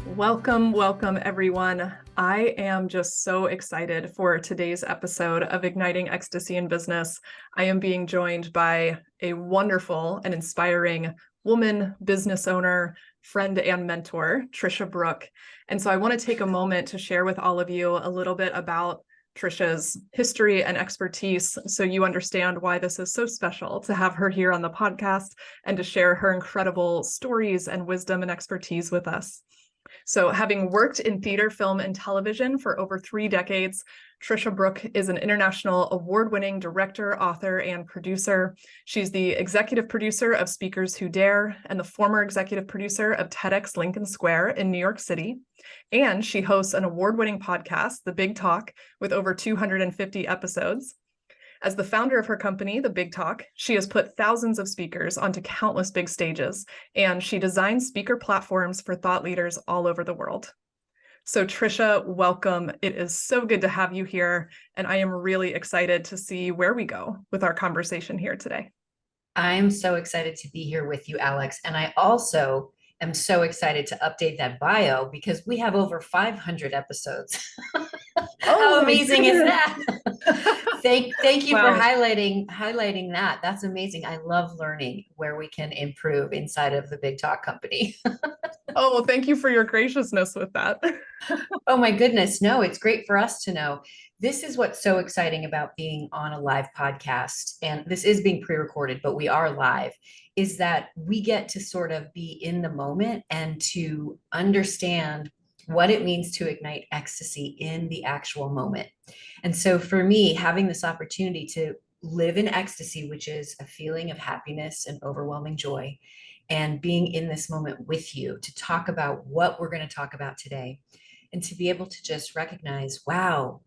Welcome, welcome, everyone. I am just so excited for today's episode of Igniting Ecstasy in Business. I am being joined by a wonderful and inspiring woman, business owner, friend, and mentor, Tricia Brouk. And so I want to take a moment to share with all of you a little bit about Tricia's history and expertise so you understand why this is so special to have her here on the podcast and to share her incredible stories and wisdom and expertise with us. So having worked in theater, film, and television for over 3 decades, Tricia Brouk is an international award-winning director, author, and producer. She's the executive producer of Speakers Who Dare and the former executive producer of TEDx Lincoln Square in New York City. And she hosts an award-winning podcast, The Big Talk, with over 250 episodes. As the founder of her company, The Big Talk, she has put thousands of speakers onto countless big stages, and she designs speaker platforms for thought leaders all over the world. So Tricia, welcome. It is so good to have you here, and I am really excited to see where we go with our conversation here today. I'm so excited to be here with you, Alex. And I also am so excited to update that bio because we have over 500 episodes. How amazing is that? Thank you Wow. for highlighting that. That's amazing. I love learning where we can improve inside of the Big Talk company. Oh, well, thank you for your graciousness with that. Oh my goodness. No, it's great for us to know. This is what's so exciting about being on a live podcast. And this is being pre-recorded, but we are live, is that we get to sort of be in the moment and to understand what it means to ignite ecstasy in the actual moment. And so for me, having this opportunity to live in ecstasy, which is a feeling of happiness and overwhelming joy, and being in this moment with you to talk about what we're going to talk about today, and to be able to just recognize, wow,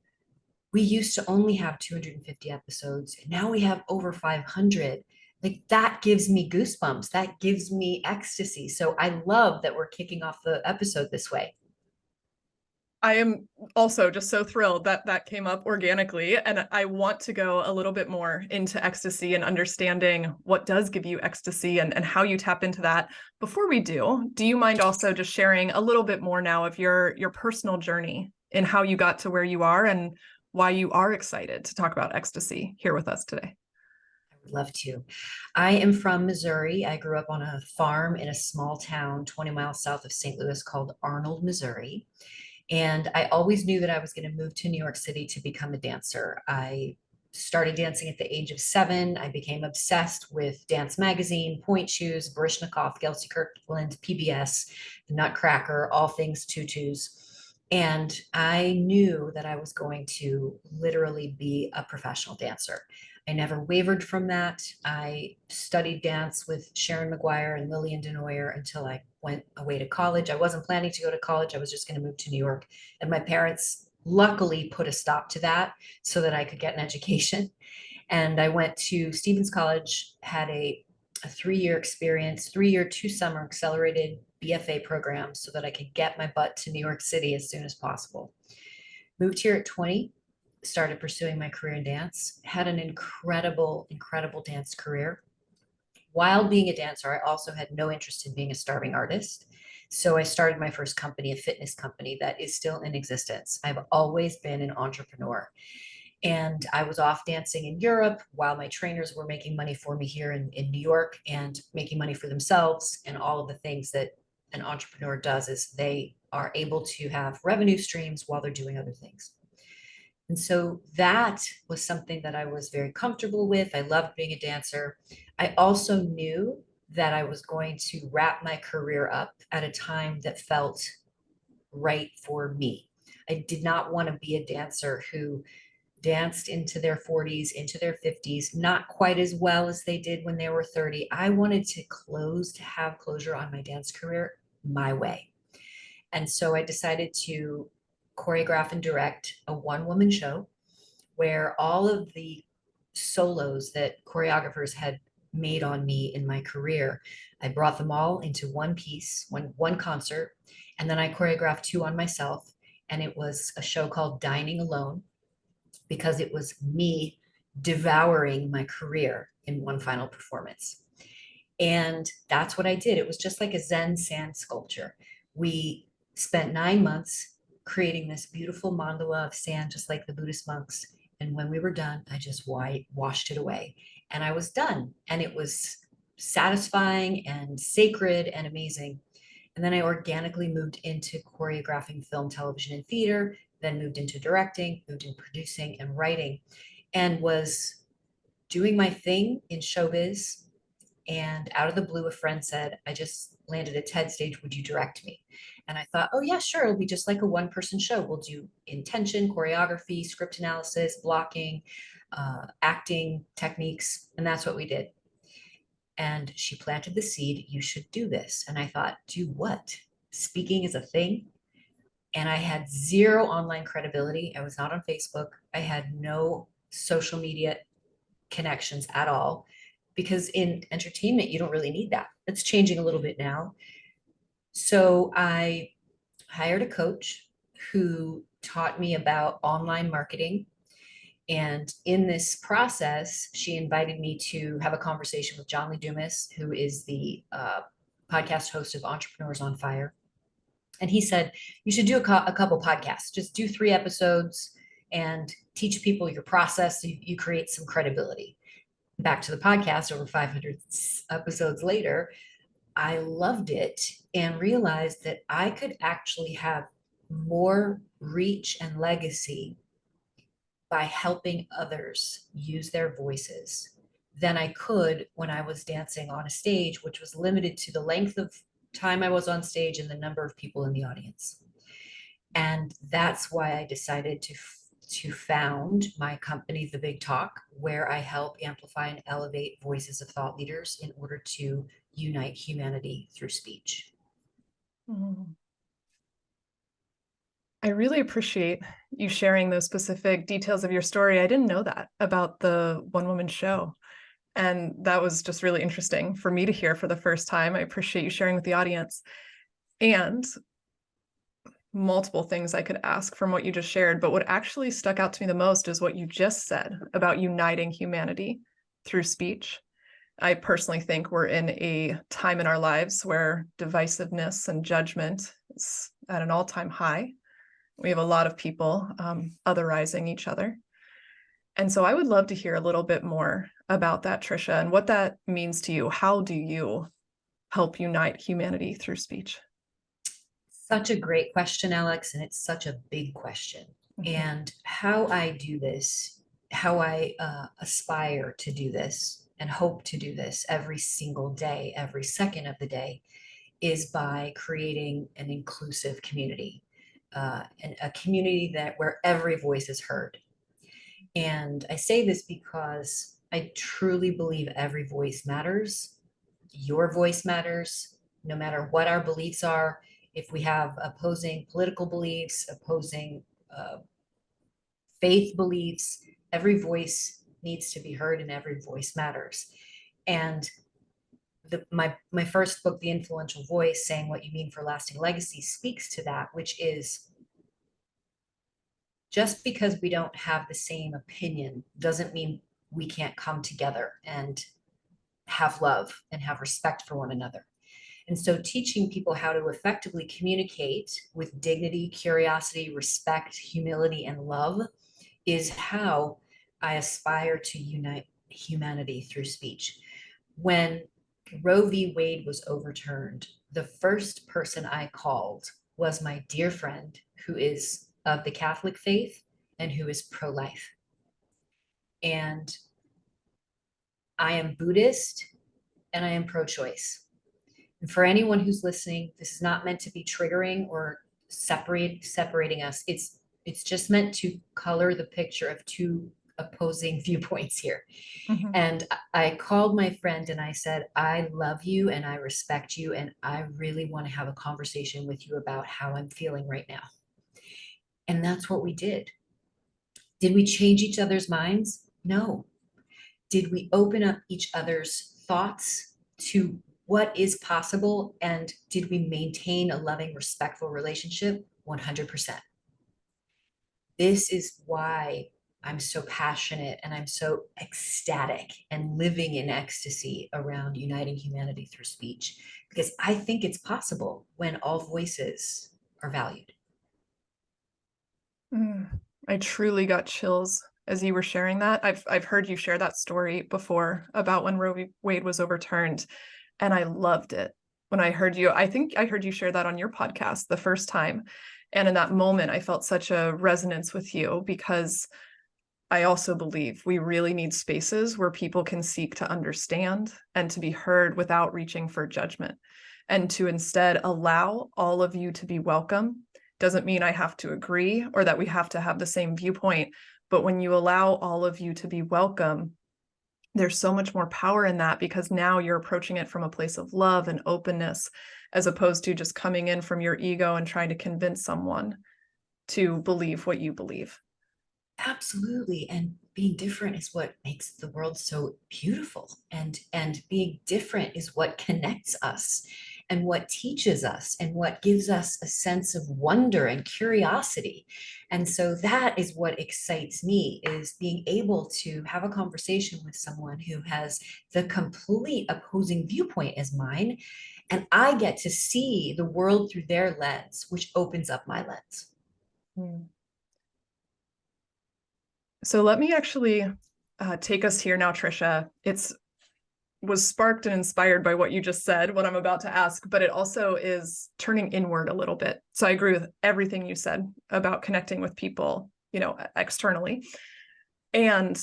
we used to only have 250 episodes and now we have over 500. Like that gives me goosebumps. That gives me ecstasy. So I love that we're kicking off the episode this way. I am also just so thrilled that that came up organically. And I want to go a little bit more into ecstasy and understanding what does give you ecstasy and how you tap into that. Before we do you mind also just sharing a little bit more now of your personal journey and how you got to where you are and why you are excited to talk about ecstasy here with us today? I would love to. I am from Missouri. I grew up on a farm in a small town 20 miles south of St. Louis called Arnold, Missouri. And I always knew that I was going to move to New York City to become a dancer. I started dancing at the age of 7. I became obsessed with Dance Magazine, Point Shoes, Baryshnikov, Kelsey Kirkland, PBS, the Nutcracker, all things tutus. And I knew that I was going to literally be a professional dancer. I never wavered from that. I studied dance with Sharon McGuire and Lillian DeNoyer until I went away to college. I wasn't planning to go to college. I was just going to move to New York. And my parents luckily put a stop to that so that I could get an education. And I went to Stevens College, had a 3-year experience, 3-year, 2-summer accelerated BFA program so that I could get my butt to New York City as soon as possible. Moved here at 20, started pursuing my career in dance, had an incredible dance career. While being a dancer, I also had no interest in being a starving artist. So I started my first company, a fitness company that is still in existence. I've always been an entrepreneur. And I was off dancing in Europe while my trainers were making money for me here in New York and making money for themselves. And all of the things that an entrepreneur does is they are able to have revenue streams while they're doing other things. And so that was something that I was very comfortable with. I loved being a dancer. I also knew that I was going to wrap my career up at a time that felt right for me. I did not want to be a dancer who danced into their 40s, into their 50s, not quite as well as they did when they were 30. I wanted to have closure on my dance career my way. And so I decided to choreograph and direct a one-woman show where all of the solos that choreographers had made on me in my career, I brought them all into one piece, one concert, and then I choreographed 2 on myself. And it was a show called Dining Alone because it was me devouring my career in one final performance. And that's what I did. It was just like a Zen sand sculpture. We spent 9 months creating this beautiful mandala of sand, just like the Buddhist monks. And when we were done, I just washed it away and I was done. And it was satisfying and sacred and amazing. And then I organically moved into choreographing film, television, and theater, then moved into directing, moved into producing and writing, and was doing my thing in showbiz. And out of the blue, a friend said, I just landed a TED stage. Would you direct me? And I thought, oh, yeah, sure. It'll be just like a one-person show. We'll do intention, choreography, script analysis, blocking, acting techniques. And that's what we did. And she planted the seed, you should do this. And I thought, do what? Speaking is a thing. And I had zero online credibility. I was not on Facebook. I had no social media connections at all because in entertainment, you don't really need that. It's changing a little bit now. So I hired a coach who taught me about online marketing. And in this process, she invited me to have a conversation with John Lee Dumas, who is the podcast host of Entrepreneurs on Fire. And he said, you should do a couple podcasts, just do 3 episodes and teach people your process so you create some credibility. Back to the podcast, over 500 episodes later, I loved it and realized that I could actually have more reach and legacy by helping others use their voices than I could when I was dancing on a stage, which was limited to the length of time I was on stage and the number of people in the audience. And that's why I decided to found my company, The Big Talk, where I help amplify and elevate voices of thought leaders in order to unite humanity through speech. Mm. I really appreciate you sharing those specific details of your story. I didn't know that about the one woman show. And that was just really interesting for me to hear for the first time. I appreciate you sharing with the audience. And multiple things I could ask from what you just shared, but what actually stuck out to me the most is what you just said about uniting humanity through speech. I personally think we're in a time in our lives where divisiveness and judgment is at an all-time high. We have a lot of people otherizing each other. And so I would love to hear a little bit more about that, Tricia, and what that means to you. How do you help unite humanity through speech? Such a great question, Alex, and it's such a big question. Mhm. And how I do this, how I aspire to do this and hope to do this every single day, every second of the day, is by creating an inclusive community, and a community where every voice is heard. And I say this because I truly believe every voice matters. Your voice matters, no matter what our beliefs are. If we have opposing political beliefs, opposing faith beliefs, every voice needs to be heard and every voice matters. And my first book, The Influential Voice, Saying What You Mean for Lasting Legacy, speaks to that, which is just because we don't have the same opinion doesn't mean we can't come together and have love and have respect for one another. And so teaching people how to effectively communicate with dignity, curiosity, respect, humility, and love is how I aspire to unite humanity through speech. When Roe v. Wade was overturned, the first person I called was my dear friend who is of the Catholic faith and who is pro-life. And I am Buddhist and I am pro-choice. And for anyone who's listening, this is not meant to be triggering or separating us. It's just meant to color the picture of 2 opposing viewpoints here. Mhm. And I called my friend and I said, I love you and I respect you. And I really want to have a conversation with you about how I'm feeling right now. And that's what we did. Did we change each other's minds? No. Did we open up each other's thoughts to what is possible? And did we maintain a loving, respectful relationship? 100%. This is why I'm so passionate and I'm so ecstatic and living in ecstasy around uniting humanity through speech, because I think it's possible when all voices are valued. I truly got chills as you were sharing that. I've heard you share that story before about when Roe v. Wade was overturned, and I loved it. When I heard you, I think I heard you share that on your podcast the first time. And in that moment, I felt such a resonance with you because I also believe we really need spaces where people can seek to understand and to be heard without reaching for judgment, and to instead allow all of you to be welcome. Doesn't mean I have to agree or that we have to have the same viewpoint, but when you allow all of you to be welcome, there's so much more power in that, because now you're approaching it from a place of love and openness, as opposed to just coming in from your ego and trying to convince someone to believe what you believe. Absolutely. And being different is what makes the world so beautiful. And being different is what connects us and what teaches us and what gives us a sense of wonder and curiosity. And so that is what excites me, is being able to have a conversation with someone who has the complete opposing viewpoint as mine. And I get to see the world through their lens, which opens up my lens. Mm. So let me actually take us here now, Tricia. It's was sparked and inspired by what you just said, what I'm about to ask, but it also is turning inward a little bit. So I agree with everything you said about connecting with people, externally. And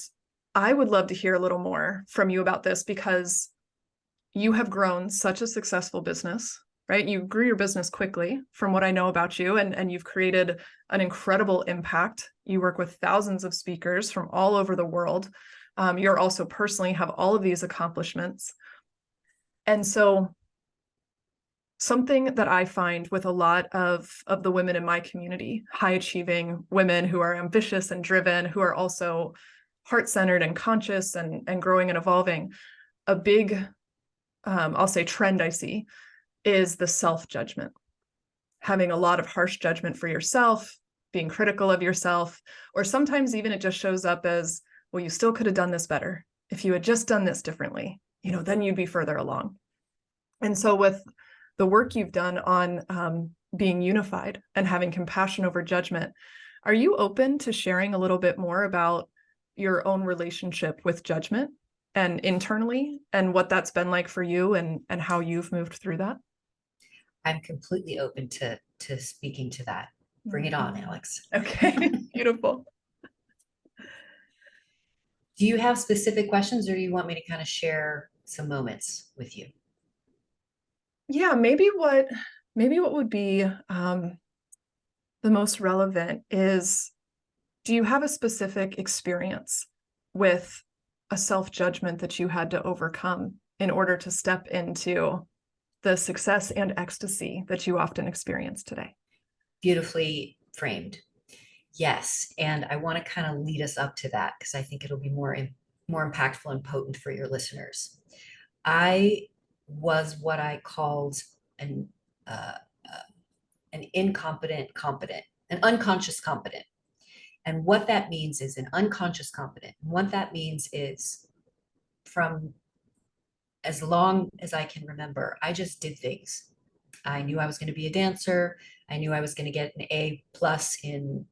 I would love to hear a little more from you about this, because you have grown such a successful business, right? You grew your business quickly from what I know about you, and you've created an incredible impact. You work with thousands of speakers from all over the world. You're also personally have all of these accomplishments. And so something that I find with a lot of the women in my community, high achieving women who are ambitious and driven, who are also heart-centered and conscious and growing and evolving, a big, I'll say, trend I see is the self-judgment, having a lot of harsh judgment for yourself, being critical of yourself, or sometimes even it just shows up as, well, you still could have done this better. If you had just done this differently, then you'd be further along. And so with the work you've done on being unified and having compassion over judgment, are you open to sharing a little bit more about your own relationship with judgment and internally, and what that's been like for you, and how you've moved through that? I'm completely open to speaking to that. Bring it on, Alex. Okay, beautiful. Do you have specific questions, or do you want me to kind of share some moments with you? Yeah, maybe what would be the most relevant is, do you have a specific experience with a self-judgment that you had to overcome in order to step into the success and ecstasy that you often experience today? Beautifully framed. Yes. And I want to kind of lead us up to that, because I think it'll be more impactful and potent for your listeners. I was what I called an uh, an incompetent competent, an unconscious competent. And what that means is an unconscious competent. And what that means is, from as long as I can remember, I just did things. I knew I was going to be a dancer. I knew I was going to get an A plus in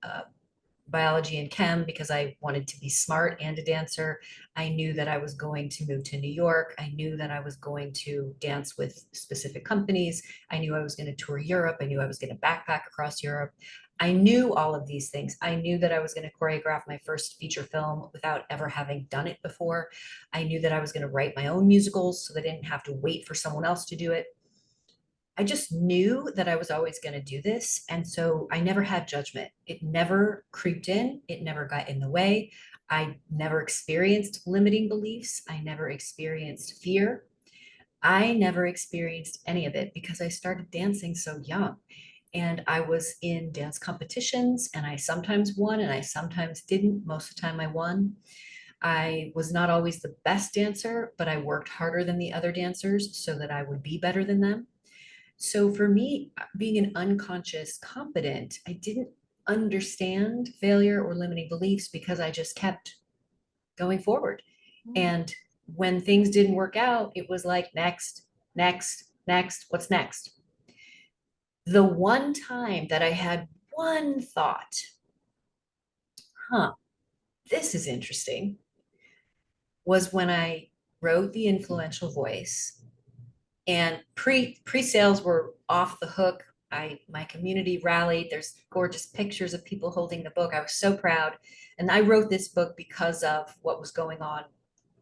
biology and chem because I wanted to be smart and a dancer. I knew that I was going to move to New York. I knew that I was going to dance with specific companies. I knew I was going to tour Europe. I knew I was going to backpack across Europe. I knew all of these things. I knew that I was going to choreograph my first feature film without ever having done it before. I knew that I was going to write my own musicals so that I didn't have to wait for someone else to do it. I just knew that I was always going to do this. And so I never had judgment. It never creeped in. It never got in the way. I never experienced limiting beliefs. I never experienced fear. I never experienced any of it because I started dancing so young. And I was in dance competitions, and I sometimes won and I sometimes didn't. Most of the time I won. I was not always the best dancer, but I worked harder than the other dancers so that I would be better than them. So for me, being an unconscious competent, I didn't understand failure or limiting beliefs because I just kept going forward. And when things didn't work out, it was like, next, next, next, what's next? The one time that I had one thought, huh, this is interesting, was when I wrote The Influential Voice, and pre-sales were off the hook. My community rallied. There's gorgeous pictures of people holding the book. I was so proud. And I wrote this book because of what was going on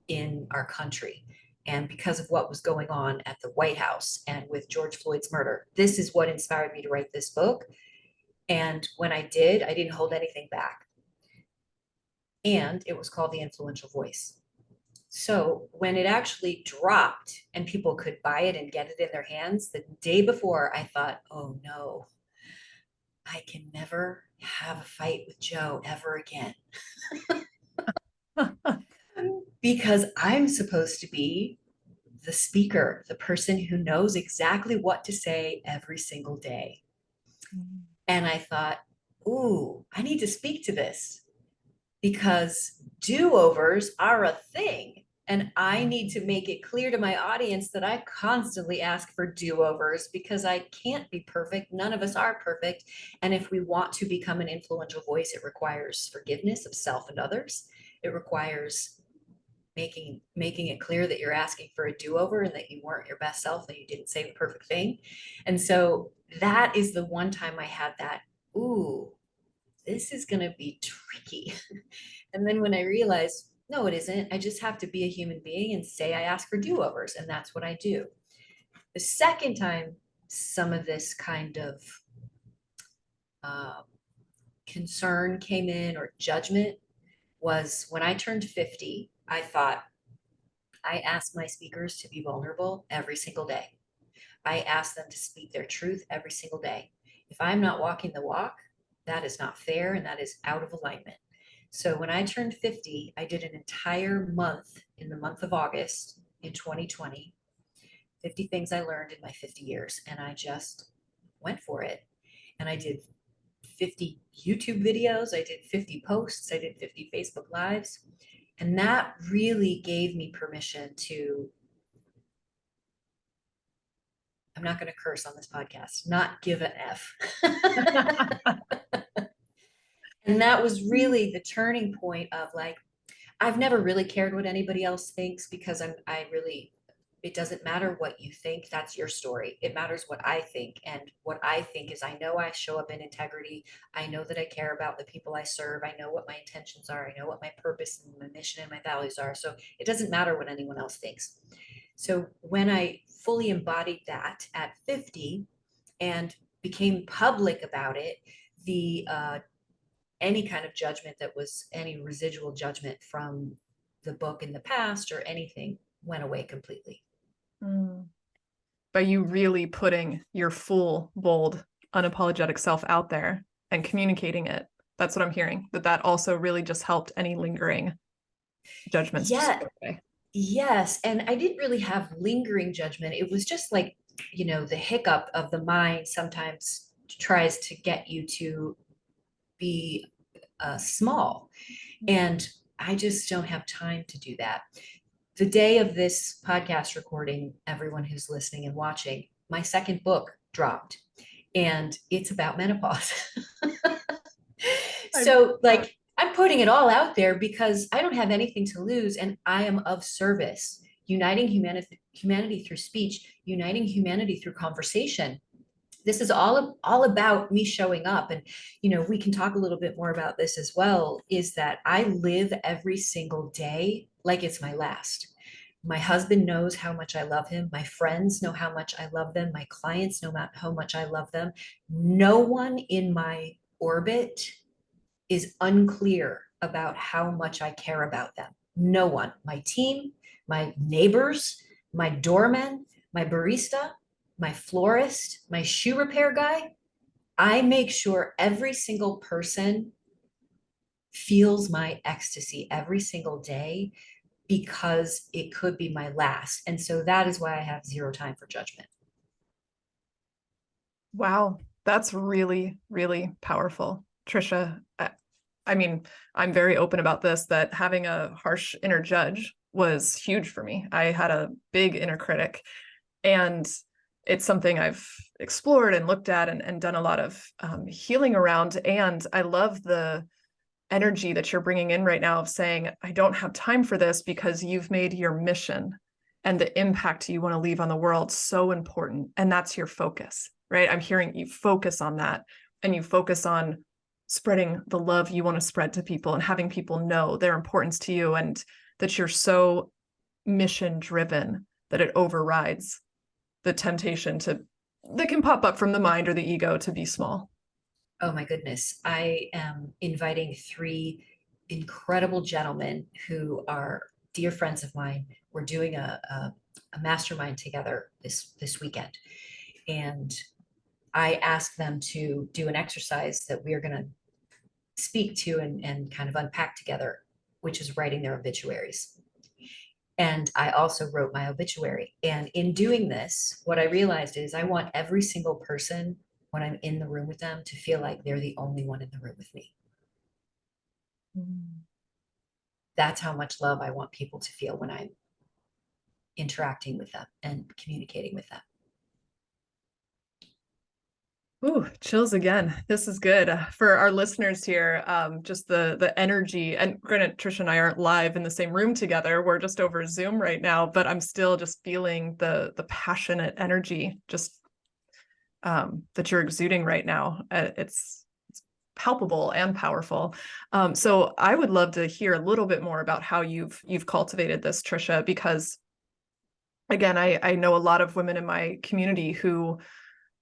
in our country and because of what was going on at the White House and with George Floyd's murder. This is what inspired me to write this book. And when I did, I didn't hold anything back. And it was called The Influential Voice. So when it actually dropped and people could buy it and get it in their hands, the day before, I thought, oh no, I can never have a fight with Joe ever again. Because I'm supposed to be the speaker, the person who knows exactly what to say every single day. And I thought, ooh, I need to speak to this because do-overs are a thing. And I need to make it clear to my audience that I constantly ask for do-overs because I can't be perfect. None of us are perfect. And if we want to become an influential voice, it requires forgiveness of self and others. It requires making it clear that you're asking for a do-over and that you weren't your best self and you didn't say the perfect thing. And so that is the one time I had that, ooh, this is going to be tricky. And then when I realized, no, it isn't, I just have to be a human being and say I ask for do-overs, and that's what I do. The second time some of this kind of concern came in or judgment was when I turned 50. I thought, I ask my speakers to be vulnerable every single day. I ask them to speak their truth every single day. If I'm not walking the walk, that is not fair and that is out of alignment. So when I turned 50, I did an entire month in the month of August in 2020, 50 things I learned in my 50 years. And I just went for it. And I did 50 YouTube videos. I did 50 posts. I did 50 Facebook Lives. And that really gave me permission to, I'm not going to curse on this podcast, not give an F. And that was really the turning point of like, I've never really cared what anybody else thinks because it doesn't matter what you think. That's your story. It matters what I think. And what I think is I know I show up in integrity. I know that I care about the people I serve. I know what my intentions are. I know what my purpose and my mission and my values are. So it doesn't matter what anyone else thinks. So when I fully embodied that at 50 and became public about it, the any kind of judgment that was any residual judgment from the book in the past or anything went away completely. By you really putting your full, bold, unapologetic self out there and communicating it. That's what I'm hearing, that also really just helped any lingering judgments. Yeah. Yes. And I didn't really have lingering judgment. It was just like, the hiccup of the mind sometimes tries to get you to be small. And I just don't have time to do that. The day of this podcast recording, everyone who's listening and watching, my second book dropped and it's about menopause. So like I'm putting it all out there because I don't have anything to lose and I am of service, uniting humanity through speech, uniting humanity through conversation. This is all about me showing up. And, we can talk a little bit more about this as well, is that I live every single day like it's my last. My husband knows how much I love him. My friends know how much I love them. My clients know how much I love them. No one in my orbit is unclear about how much I care about them. No one. My team, my neighbors, my doorman, my barista, my florist, my shoe repair guy. I make sure every single person feels my ecstasy every single day because it could be my last. And so that is why I have zero time for judgment. Wow, that's really, really powerful. Tricia, I mean, I'm very open about this, that having a harsh inner judge was huge for me. I had a big inner critic, and it's something I've explored and looked at and done a lot of healing around. And I love the energy that you're bringing in right now of saying, I don't have time for this, because you've made your mission and the impact you want to leave on the world so important. And that's your focus, right? I'm hearing you focus on that, and you focus on spreading the love you want to spread to people and having people know their importance to you, and that you're so mission driven that it overrides the temptation that can pop up from the mind or the ego to be small. Oh my goodness. I am inviting three incredible gentlemen who are dear friends of mine. We're doing a mastermind together this weekend. And I asked them to do an exercise that we are going to speak to and kind of unpack together, which is writing their obituaries. And I also wrote my obituary. And in doing this, what I realized is I want every single person when I'm in the room with them to feel like they're the only one in the room with me. That's how much love I want people to feel when I'm interacting with them and communicating with them. Ooh, chills again. This is good for our listeners here. Just the energy, and granted, Tricia and I aren't live in the same room together. We're just over Zoom right now, but I'm still just feeling the passionate energy just that you're exuding right now. It's palpable and powerful. So I would love to hear a little bit more about how you've cultivated this, Tricia, because again, I know a lot of women in my community who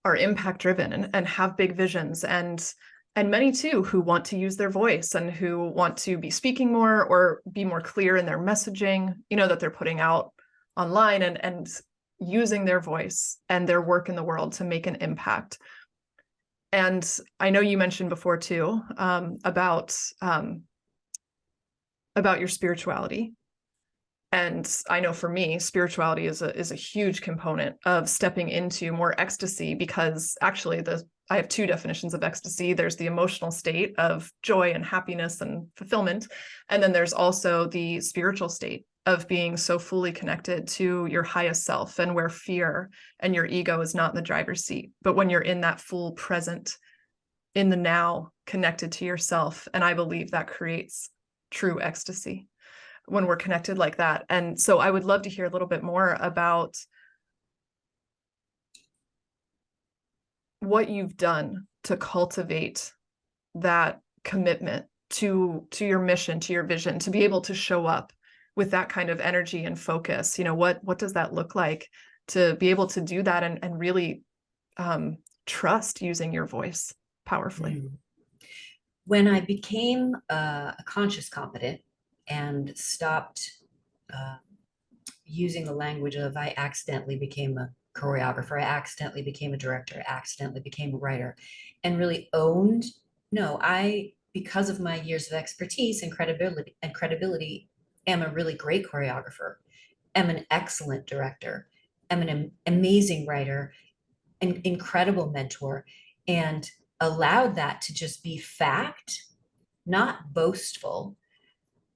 are impact driven and have big visions, and many too who want to use their voice and who want to be speaking more or be more clear in their messaging, that they're putting out online, and using their voice and their work in the world to make an impact. And I know you mentioned before too, about your spirituality. And I know for me, spirituality is a huge component of stepping into more ecstasy, because actually I have two definitions of ecstasy. There's the emotional state of joy and happiness and fulfillment. And then there's also the spiritual state of being so fully connected to your highest self, and where fear and your ego is not in the driver's seat, but when you're in that full present, in the now, connected to yourself. And I believe that creates true ecstasy when we're connected like that. And so I would love to hear a little bit more about what you've done to cultivate that commitment to your mission, to your vision, to be able to show up with that kind of energy and focus. What does that look like to be able to do that and really trust using your voice powerfully? When I became a conscious competent and stopped using the language of I accidentally became a choreographer, I accidentally became a director, I accidentally became a writer, and really owned, no, because of my years of expertise and credibility, am a really great choreographer, am an excellent director, am an amazing writer, an incredible mentor, and allowed that to just be fact, not boastful.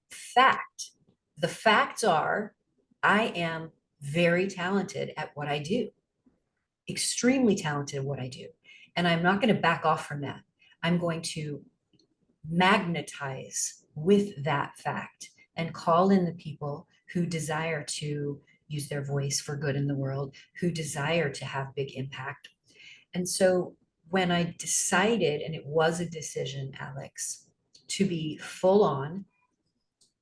Fact. The facts are I am very talented at what I do, extremely talented at what I do. And I'm not going to back off from that. I'm going to magnetize with that fact and call in the people who desire to use their voice for good in the world, who desire to have big impact. And so when I decided, and it was a decision, Alex, to be full on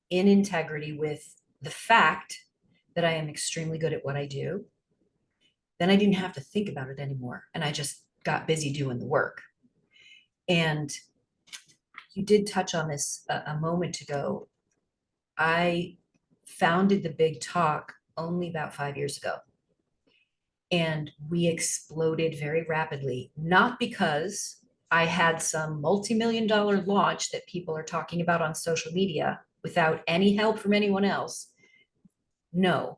in integrity with the fact that I am extremely good at what I do, then I didn't have to think about it anymore. And I just got busy doing the work. And you did touch on this a moment ago. I founded the Big Talk only about 5 years ago. And we exploded very rapidly, not because I had some multi-million-dollar launch that people are talking about on social media without any help from anyone else. No,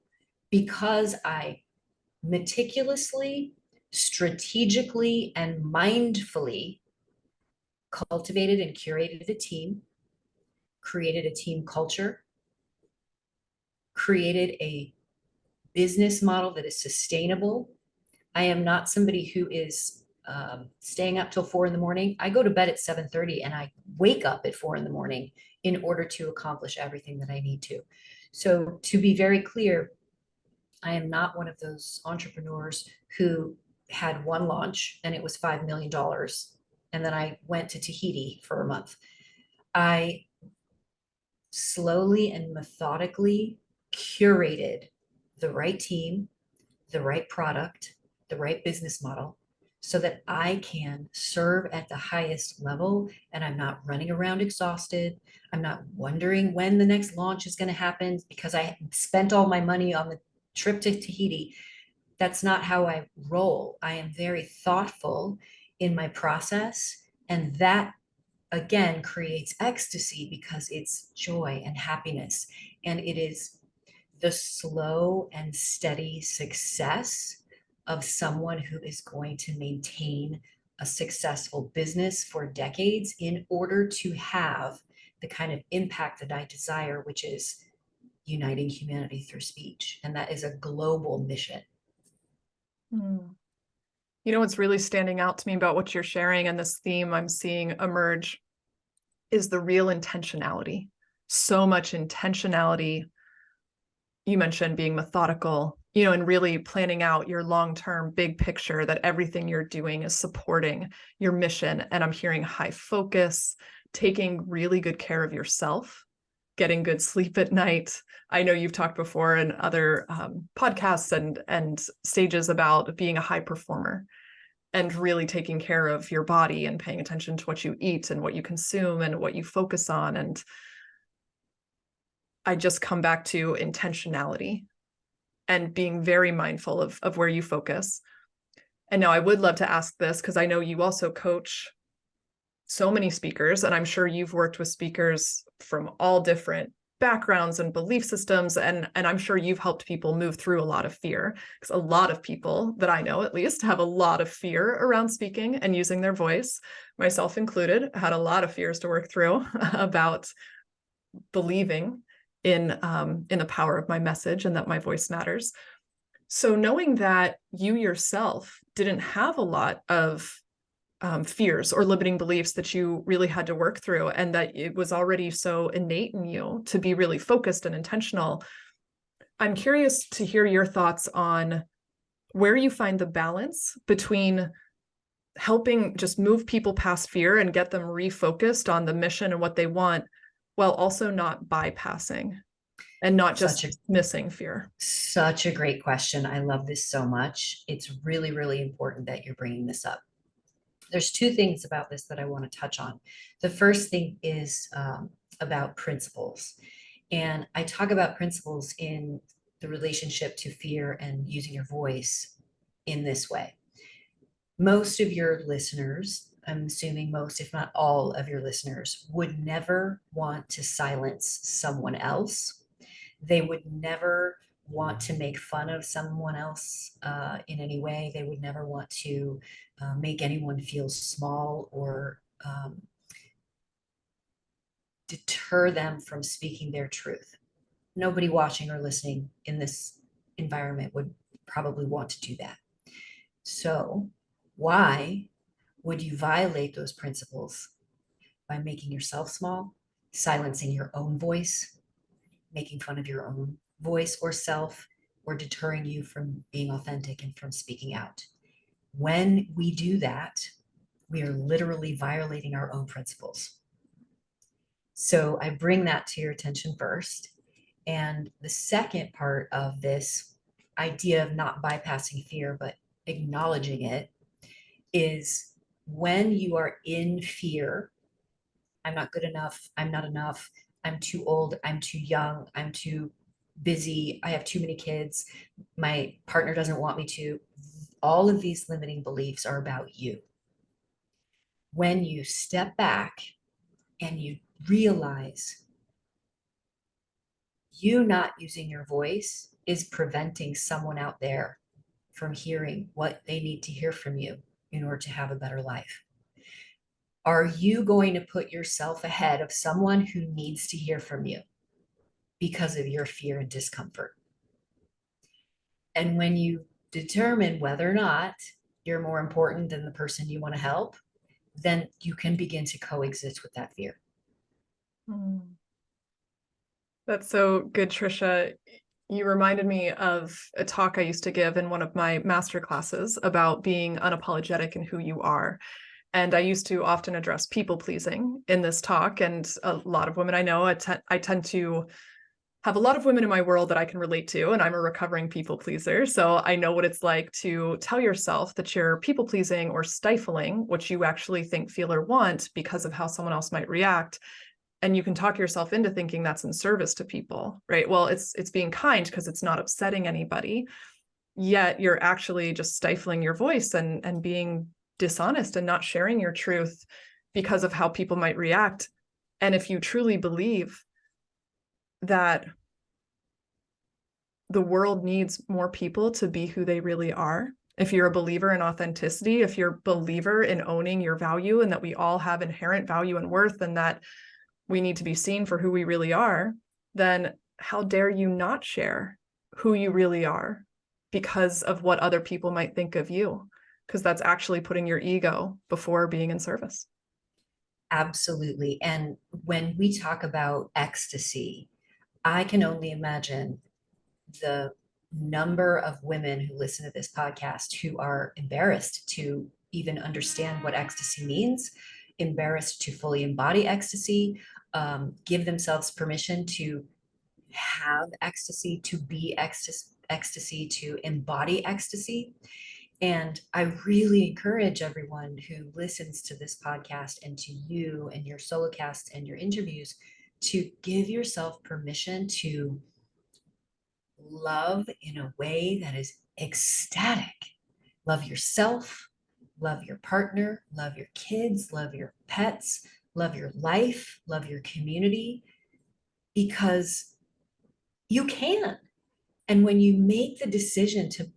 because I meticulously, strategically, and mindfully cultivated and curated a team, created a team culture, created a business model that is sustainable, I am not somebody who is staying up till 4 in the morning. I go to bed at 7:30 and I wake up at 4 in the morning in order to accomplish everything that I need to. So to be very clear, I am not one of those entrepreneurs who had one launch and it was $5 million. And then I went to Tahiti for a month. I slowly and methodically curated the right team, the right product, the right business model so that I can serve at the highest level and I'm not running around exhausted. I'm not wondering when the next launch is going to happen because I spent all my money on the trip to Tahiti. That's not how I roll. I am very thoughtful in my process, and that again creates ecstasy because it's joy and happiness, and it is the slow and steady success of someone who is going to maintain a successful business for decades in order to have the kind of impact that I desire, which is uniting humanity through speech. And that is a global mission. Hmm. You know, what's really standing out to me about what you're sharing and this theme I'm seeing emerge is the real intentionality. So much intentionality. You mentioned being methodical, you know, and really planning out your long-term big picture, that everything you're doing is supporting your mission. And I'm hearing high focus, taking really good care of yourself, getting good sleep at night. I know you've talked before in other podcasts and stages about being a high performer and really taking care of your body and paying attention to what you eat and what you consume and what you focus on. And I just come back to intentionality and being very mindful of where you focus. And now I would love to ask this because I know you also coach so many speakers, and I'm sure you've worked with speakers from all different backgrounds and belief systems, and I'm sure you've helped people move through a lot of fear, because a lot of people that I know at least have a lot of fear around speaking and using their voice, myself included, had a lot of fears to work through about believing in the power of my message and that my voice matters. So knowing that you yourself didn't have a lot of fears or limiting beliefs that you really had to work through, and that it was already so innate in you to be really focused and intentional, I'm curious to hear your thoughts on where you find the balance between helping just move people past fear and get them refocused on the mission and what they want, while also not bypassing and not just missing fear. Such a great question. I love this so much. It's really, really important that you're bringing this up. There's two things about this that I want to touch on. The first thing is about principles. And I talk about principles in the relationship to fear and using your voice in this way. Most of your listeners, I'm assuming most, if not all of your listeners, would never want to silence someone else. They would never want to make fun of someone else in any way. They would never want to make anyone feel small or deter them from speaking their truth. Nobody watching or listening in this environment would probably want to do that. So why would you violate those principles by making yourself small, silencing your own voice, making fun of your own voice or self, or deterring you from being authentic and from speaking out? When we do that, we are literally violating our own principles. So I bring that to your attention first. And the second part of this idea of not bypassing fear, but acknowledging it, is when you are in fear, I'm not good enough, I'm not enough, I'm too old, I'm too young, I'm too busy, I have too many kids, my partner doesn't want me to. All of these limiting beliefs are about you. When you step back and you realize you not using your voice is preventing someone out there from hearing what they need to hear from you in order to have a better life. Are you going to put yourself ahead of someone who needs to hear from you because of your fear and discomfort? And when you determine whether or not you're more important than the person you want to help, then you can begin to coexist with that fear. Mm. That's so good, Tricia. You reminded me of a talk I used to give in one of my master classes about being unapologetic in who you are. And I used to often address people pleasing in this talk. And a lot of women I know, I tend to have a lot of women in my world that I can relate to, and I'm a recovering people pleaser. So I know what it's like to tell yourself that you're people pleasing or stifling what you actually think, feel, or want because of how someone else might react. And you can talk yourself into thinking that's in service to people, right? Well, it's being kind because it's not upsetting anybody, yet you're actually just stifling your voice and being dishonest and not sharing your truth because of how people might react. And if you truly believe that the world needs more people to be who they really are, if you're a believer in authenticity, if you're a believer in owning your value and that we all have inherent value and worth and that we need to be seen for who we really are, then how dare you not share who you really are because of what other people might think of you? Because that's actually putting your ego before being in service. Absolutely. And when we talk about ecstasy, I can only imagine the number of women who listen to this podcast who are embarrassed to even understand what ecstasy means, embarrassed to fully embody ecstasy, give themselves permission to have ecstasy, to be ecstasy, to embody ecstasy. And I really encourage everyone who listens to this podcast and to you and your solo cast and your interviews to give yourself permission to love in a way that is ecstatic. Love yourself, love your partner, love your kids, love your pets, love your life, love your community, because you can. And when you make the decision to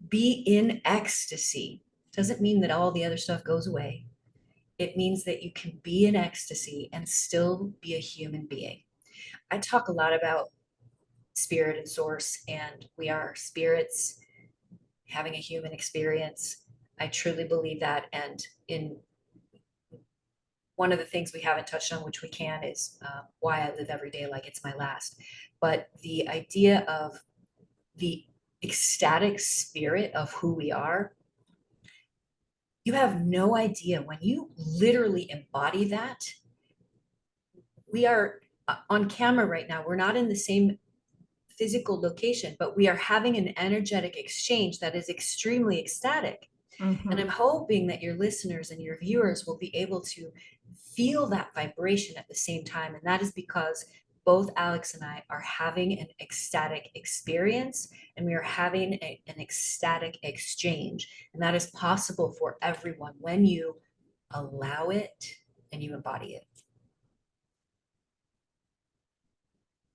be in ecstasy, doesn't mean that all the other stuff goes away. It means that you can be in ecstasy and still be a human being. I talk a lot about spirit and source, and we are spirits having a human experience. I truly believe that. And in one of the things we haven't touched on, which we can, is why I live every day like it's my last. But the idea of the ecstatic spirit of who we are, you have no idea when you literally embody that. We are on camera right now. We're not in the same physical location, but we are having an energetic exchange that is extremely ecstatic. Mm-hmm. And I'm hoping that your listeners and your viewers will be able to feel that vibration at the same time. And that is because both Alex and I are having an ecstatic experience, and we are having an ecstatic exchange. And that is possible for everyone when you allow it and you embody it.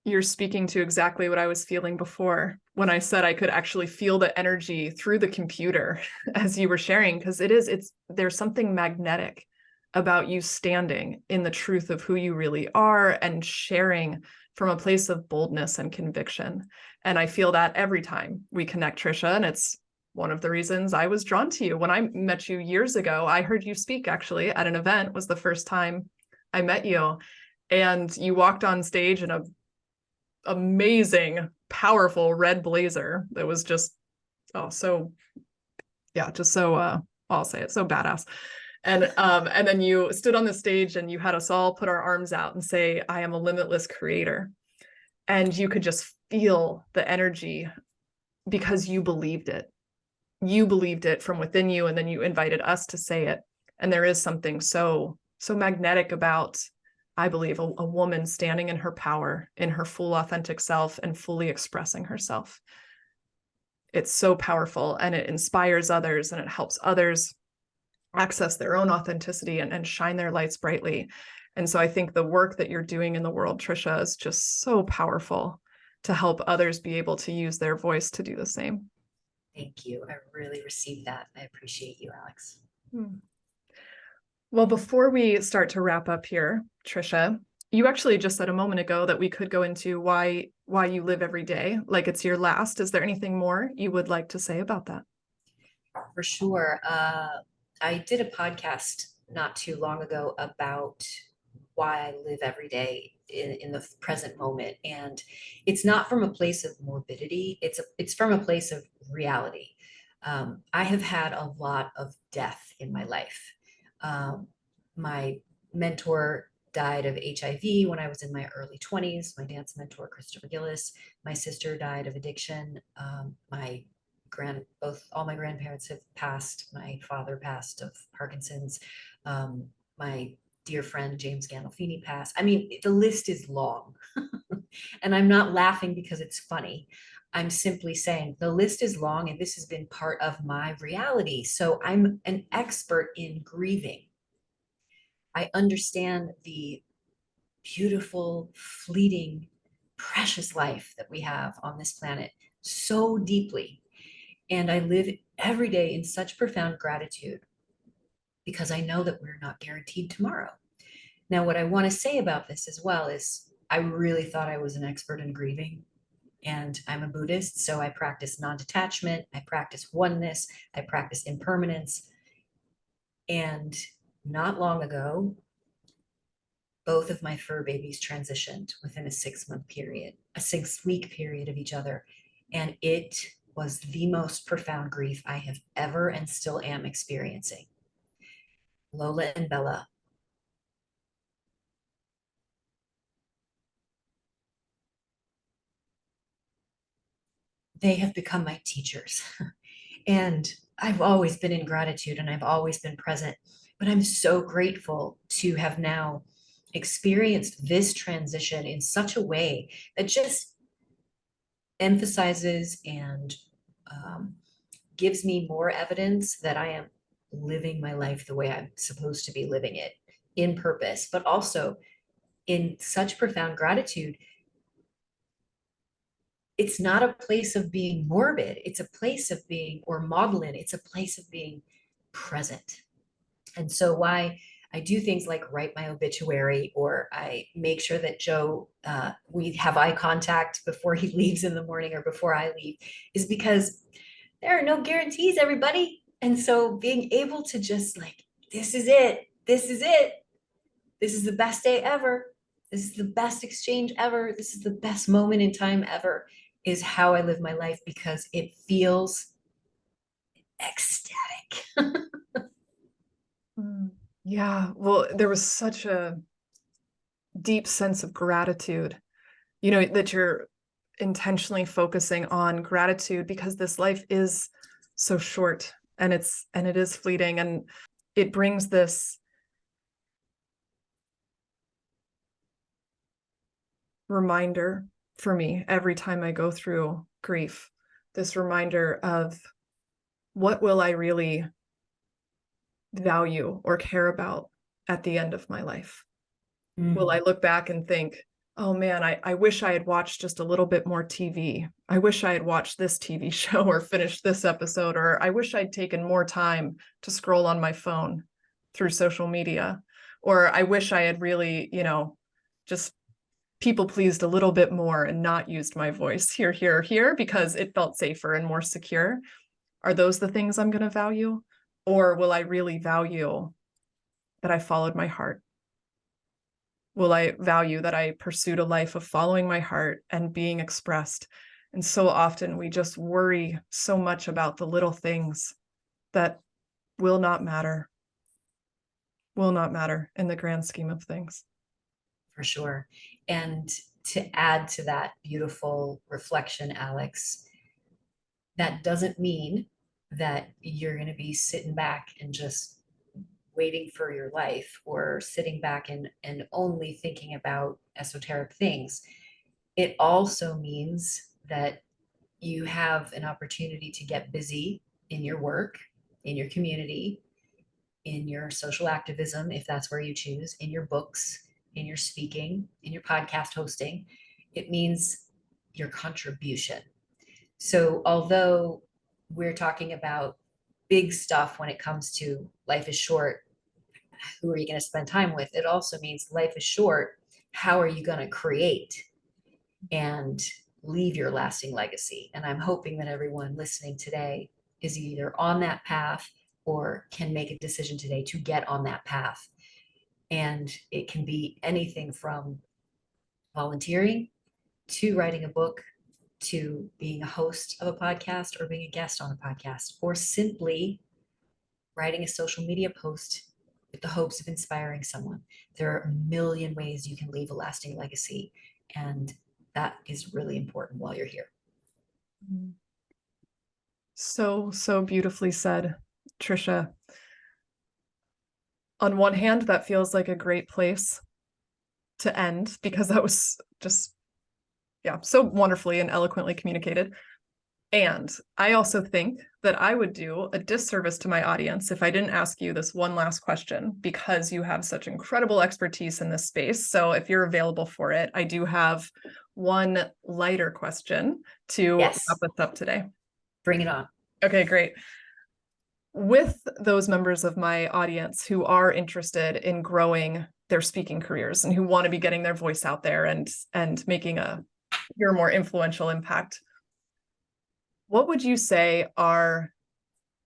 You're speaking to exactly what I was feeling before when I said I could actually feel the energy through the computer as you were sharing, because there's something magnetic about you standing in the truth of who you really are and sharing from a place of boldness and conviction. And I feel that every time we connect, Tricia, and it's one of the reasons I was drawn to you. When I met you years ago, I heard you speak actually at an event, was the first time I met you. And you walked on stage in a amazing, powerful red blazer that was just, I'll say it, so badass. And then you stood on the stage and you had us all put our arms out and say, I am a limitless creator. And you could just feel the energy because you believed it. You believed it from within you, and then you invited us to say it. And there is something so magnetic about, I believe, a woman standing in her power, in her full authentic self, and fully expressing herself. It's so powerful, and it inspires others, and it helps others access their own authenticity and shine their lights brightly. And so I think the work that you're doing in the world, Tricia, is just so powerful to help others be able to use their voice to do the same. Thank you. I really received that. I appreciate you, Alex. Well, before we start to wrap up here, Tricia, You actually just said a moment ago that we could go into why you live every day, like it's your last. Is there anything more you would like to say about that? For sure. I did a podcast not too long ago about why I live every day in the present moment. And it's not from a place of morbidity, it's from a place of reality. I have had a lot of death in my life. My mentor died of HIV when I was in my early 20s. My dance mentor, Christopher Gillis. My sister died of addiction. All my grandparents have passed. My father passed of Parkinson's. My dear friend James Gandolfini passed. I mean, the list is long. And I'm not laughing because it's funny. I'm simply saying the list is long and this has been part of my reality. So I'm an expert in grieving. I understand the beautiful, fleeting, precious life that we have on this planet so deeply. And I live every day in such profound gratitude because I know that we're not guaranteed tomorrow. Now, what I want to say about this as well is I really thought I was an expert in grieving. And I'm a Buddhist, so I practice non detachment, I practice oneness, I practice impermanence. And not long ago, both of my fur babies transitioned within a 6 month period, a 6 week period of each other. And it was the most profound grief I have ever and still am experiencing. Lola and Bella. They have become my teachers. And I've always been in gratitude and I've always been present. But I'm so grateful to have now experienced this transition in such a way that just emphasizes and um, gives me more evidence that I am living my life the way I'm supposed to be living it in purpose, but also in such profound gratitude. It's not a place of being morbid, it's a place of being, or maudlin, it's a place of being present. And so, why I do things like write my obituary, or I make sure that Joe, we have eye contact before he leaves in the morning or before I leave, is because there are no guarantees, everybody. And so, being able to just like, this is it, this is it, this is the best day ever, this is the best exchange ever, this is the best moment in time ever, is how I live my life because it feels ecstatic. Mm. Yeah, well, there was such a deep sense of gratitude, that you're intentionally focusing on gratitude because this life is so short and it is fleeting, and it brings this reminder for me every time I go through grief, this reminder of what will I really value or care about at the end of my life. Will I look back and think, oh man, I wish I had watched just a little bit more TV. I wish I had watched this TV show or finished this episode, or I wish I'd taken more time to scroll on my phone through social media. Or I wish I had really, just people pleased a little bit more and not used my voice here, here, here because it felt safer and more secure. Are those the things I'm going to value? Or will I really value that I followed my heart? Will I value that I pursued a life of following my heart and being expressed? And so often we just worry so much about the little things that will not matter, in the grand scheme of things. For sure. And to add to that beautiful reflection, Alex, that doesn't mean that you're going to be sitting back and just waiting for your life or sitting back and only thinking about esoteric things. It also means that you have an opportunity to get busy in your work, in your community, in your social activism, if that's where you choose, in your books, in your speaking, in your podcast hosting. It means your contribution. So, although we're talking about big stuff when it comes to life is short, who are you going to spend time with? It also means life is short. how are you going to create and leave your lasting legacy? And I'm hoping that everyone listening today is either on that path or can make a decision today to get on that path. And it can be anything from volunteering to writing a book to being a host of a podcast or being a guest on a podcast, or simply writing a social media post with the hopes of inspiring someone. There are a million ways you can leave a lasting legacy, and that is really important while you're here. So beautifully said, Tricia. On one hand, that feels like a great place to end because that was just, yeah, so wonderfully and eloquently communicated. And I also think that I would do a disservice to my audience if I didn't ask you this one last question, because you have such incredible expertise in this space. So if you're available for it, I do have one lighter question to Yes, wrap us up today. bring it on. Okay, great. With those members of my audience who are interested in growing their speaking careers and who want to be getting their voice out there and making a bigger, more influential impact, what would you say are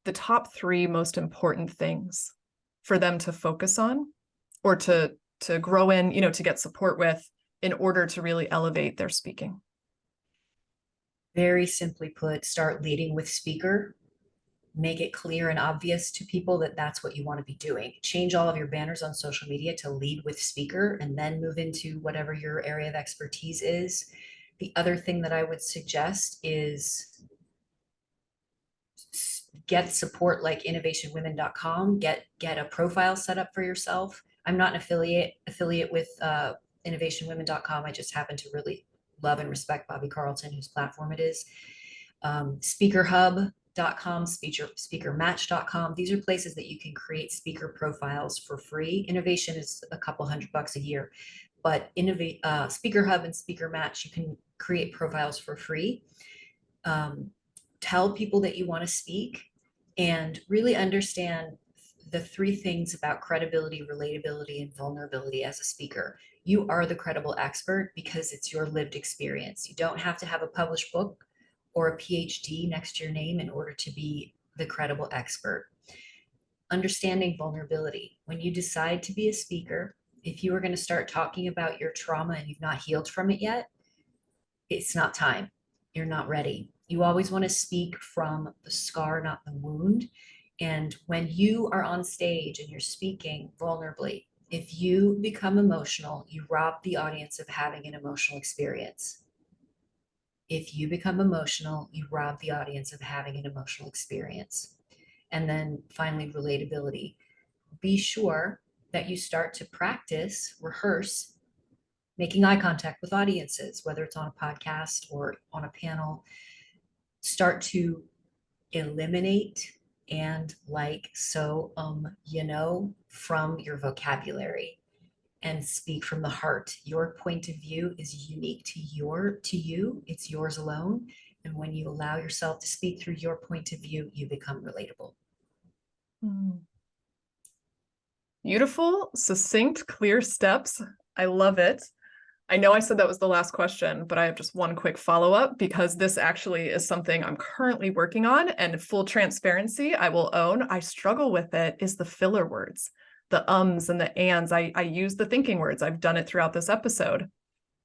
the top 3 most important things for them to focus on or to grow in, to get support with in order to really elevate their speaking? Very simply put, start leading with speaker. Make it clear and obvious to people that that's what you want to be doing. Change all of your banners on social media to lead with speaker, and then move into whatever your area of expertise is. The other thing that I would suggest is get support like innovationwomen.com. Get a profile set up for yourself. I'm not an affiliate with innovationwomen.com. I just happen to really love and respect Bobby Carlton, whose platform it is. Speakerhub.com, speakermatch.com. These are places that you can create speaker profiles for free. Innovation is a couple $100 a year, but Speaker Hub and Speaker Match, you can create profiles for free. Tell people that you want to speak, and really understand the 3 things about credibility, relatability, and vulnerability as a speaker. You are the credible expert because it's your lived experience. You don't have to have a published book or a PhD next to your name in order to be the credible expert. Understanding vulnerability. When you decide to be a speaker, if you are going to start talking about your trauma and you've not healed from it yet, it's not time. You're not ready. You always want to speak from the scar, not the wound. And when you are on stage and you're speaking vulnerably, if you become emotional, you rob the audience of having an emotional experience. If you become emotional, you rob the audience of having an emotional experience. And then finally, relatability. Be sure that you start to practice, rehearse, making eye contact with audiences, whether it's on a podcast or on a panel. Start to eliminate and from your vocabulary, and speak from the heart. Your point of view is unique to you. It's yours alone. And when you allow yourself to speak through your point of view, you become relatable. Beautiful, succinct, clear steps. I love it. I know I said that was the last question, but I have just one quick follow-up, because this actually is something I'm currently working on, and full transparency, I will own, I struggle with it, is the filler words, the ums and the ands. I use the thinking words. I've done it throughout this episode,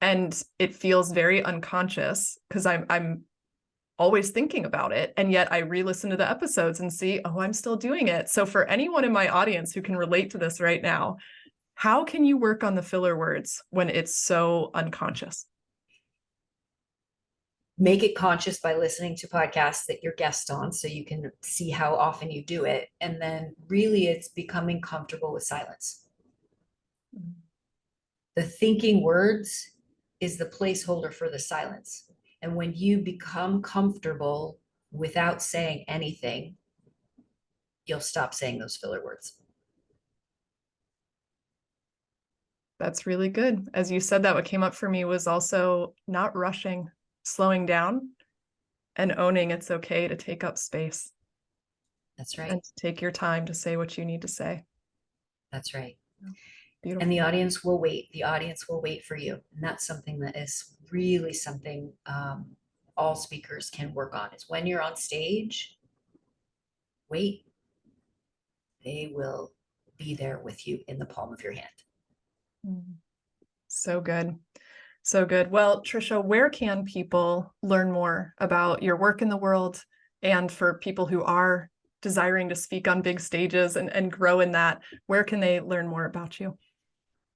and it feels very unconscious because I'm always thinking about it. And yet I re-listen to the episodes and see, oh, I'm still doing it. So for anyone in my audience who can relate to this right now, how can you work on the filler words when it's so unconscious? Make it conscious by listening to podcasts that you're guest on, so you can see how often you do it. And then really it's becoming comfortable with silence. The thinking words is the placeholder for the silence. And when you become comfortable without saying anything, you'll stop saying those filler words. That's really good. As you said that, what came up for me was also not rushing, slowing down, and owning it's okay to take up space. That's right. And to take your time to say what you need to say. That's right. Beautiful. And the audience will wait. The audience will wait for you. And that's something that is really something all speakers can work on is when you're on stage, wait, they will be there with you in the palm of your hand. Mm. So good. So good. Well, Tricia, where can people learn more about your work in the world, and for people who are desiring to speak on big stages and grow in that, where can they learn more about you?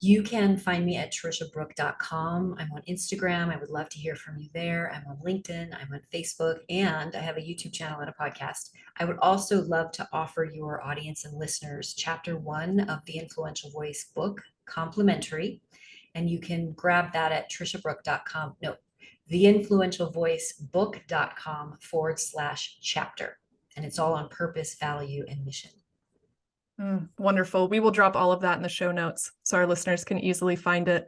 You can find me at triciabrouk.com. I'm on Instagram. I would love to hear from you there. I'm on LinkedIn. I'm on Facebook, and I have a YouTube channel and a podcast. I would also love to offer your audience and listeners chapter 1 of the Influential Voice book, complimentary. And you can grab that at triciabrouk.com. No, theinfluentialvoicebook.com/chapter. And it's all on purpose, value, and mission. Wonderful. We will drop all of that in the show notes so our listeners can easily find it.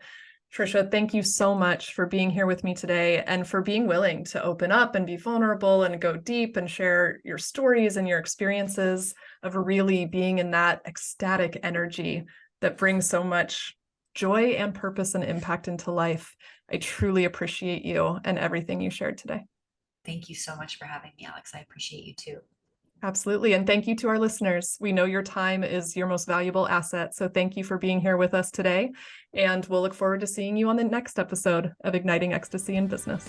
Tricia, thank you so much for being here with me today and for being willing to open up and be vulnerable and go deep and share your stories and your experiences of really being in that ecstatic energy that brings so much joy and purpose and impact into life. I truly appreciate you and everything you shared today. Thank you so much for having me, Alex. I appreciate you too. Absolutely. And thank you to our listeners. We know your time is your most valuable asset. So thank you for being here with us today. And we'll look forward to seeing you on the next episode of Igniting Ecstasy in Business.